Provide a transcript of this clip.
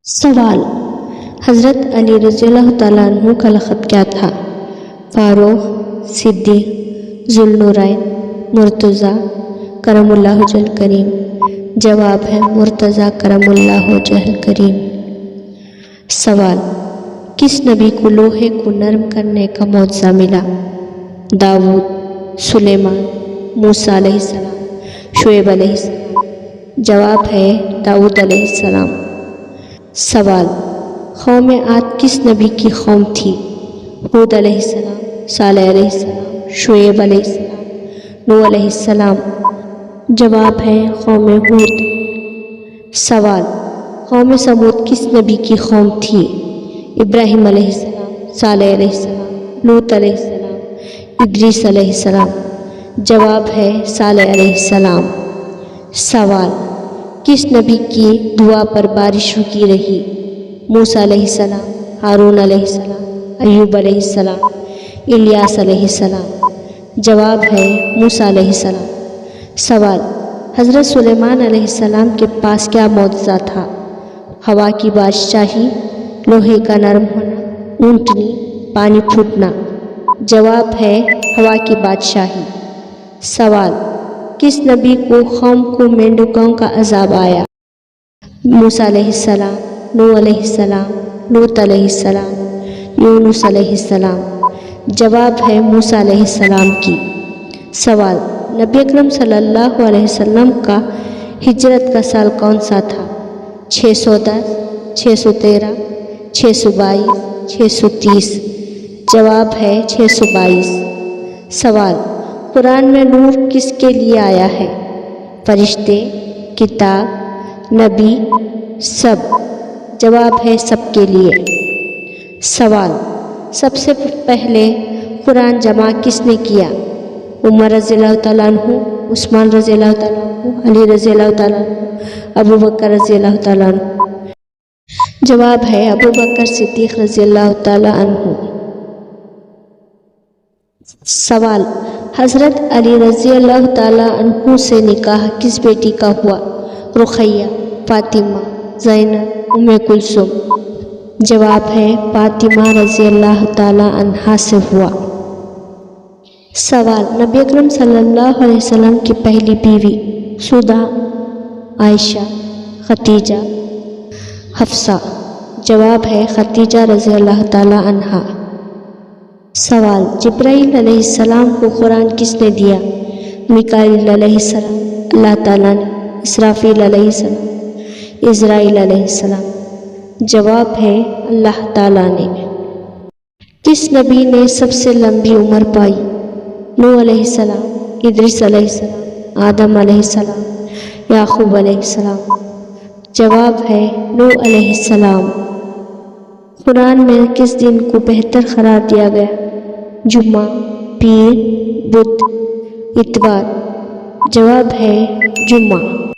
سوال: حضرت علی رضی اللہ تعالیٰ عنہ کا لقب کیا تھا؟ فاروق، صدیق، ذوالنورین، مرتضیٰ، کرم اللہ وجہ الکریم۔ جواب ہے مرتضیٰ کرم اللہ وجہ الکریم۔ سوال: کس نبی کو لوہے کو نرم کرنے کا معجزہ ملا؟ داؤد، سلیمان، موسیٰ علیہ السلام، شعیب علیہ السلام۔ جواب ہے داؤد علیہ السلام۔ سوال: قوم عاد کس نبی کی قوم تھی؟ ہود علیہ السلام، صالح علیہ السلام، شعیب علیہ السلام، نوح علیہ السلام۔ جواب ہے قوم ہود۔ سوال: قوم سمود کس نبی کی قوم تھی؟ ابراہیم علیہ السلام، صالح علیہ السلام، لوط علیہ السلام، ادریس علیہ السلام۔ جواب ہے صالح علیہ السلام۔ سوال: کس نبی کی دعا پر بارش رکی رہی؟ موسیٰ علیہ السلام، ہارون علیہ السلام، ایوب علیہ السلام، الیاس علیہ السلام۔ جواب ہے موسیٰ علیہ السلام۔ سوال: حضرت سلیمان علیہ السلام کے پاس کیا معجزہ تھا؟ ہوا کی بادشاہی، لوہے کا نرم ہونا، اونٹنی، پانی پھوٹنا۔ جواب ہے ہوا کی بادشاہی۔ سوال: کس نبی کو قوم کو مینڈکوں کا عذاب آیا؟ موسیٰ علیہ السلام، نوح علیہ السلام، لوط علیہ السلام، یونس علیہ السلام۔ جواب ہے موسیٰ علیہ السلام کی۔ سوال: نبی اکرم صلی اللہ علیہ وسلم کا ہجرت کا سال کون سا تھا؟ 610، 613، 622، 630۔ جواب ہے 622۔ سوال: قرآن میں نور کس کے لیے آیا ہے؟ فرشتے، کتاب، نبی، سب۔ جواب ہے سب کے لیے۔ سوال: سب سے پہلے قرآن جمع کس نے کیا؟ عمر رضی اللہ تعالیٰ عنہ، عثمان رضی اللہ تعالیٰ عنہ، علی رضی اللہ تعالیٰ عنہ، ابوبکر رضی اللہ تعالیٰ عنہ۔ جواب ہے ابوبکر صدیق رضی اللہ تعالیٰ عنہ۔ سوال: حضرت علی رضی اللہ تعالیٰ عنہ سے نکاح کس بیٹی کا ہوا؟ رقیہ، فاطمہ، زینب، ام کلثوم۔ جواب ہے فاطمہ رضی اللہ تعالیٰ عنہا سے ہوا۔ سوال: نبی اکرم صلی اللہ علیہ وسلم کی پہلی بیوی؟ سودا، عائشہ، خدیجہ، حفصہ۔ جواب ہے خدیجہ رضی اللہ تعالیٰ عنہا۔ سوال: جبرائیل علیہ السلام کو قرآن کس نے دیا؟ میکائیل علیہ السلام، اللہ تعالیٰ نے، اسرافیل علیہ السلام، عزرائیل علیہ السلام۔ جواب ہے اللہ تعالیٰ نے۔ کس نبی نے سب سے لمبی عمر پائی؟ نوح علیہ السلام، ادریس علیہ السلام، آدم علیہ السلام، یعقوب علیہ السلام۔ جواب ہے نوح علیہ السلام۔ قرآن میں کس دن کو بہتر قرار دیا گیا؟ جمعہ، پیر، بدھ، اتوار۔ جواب ہے جمعہ۔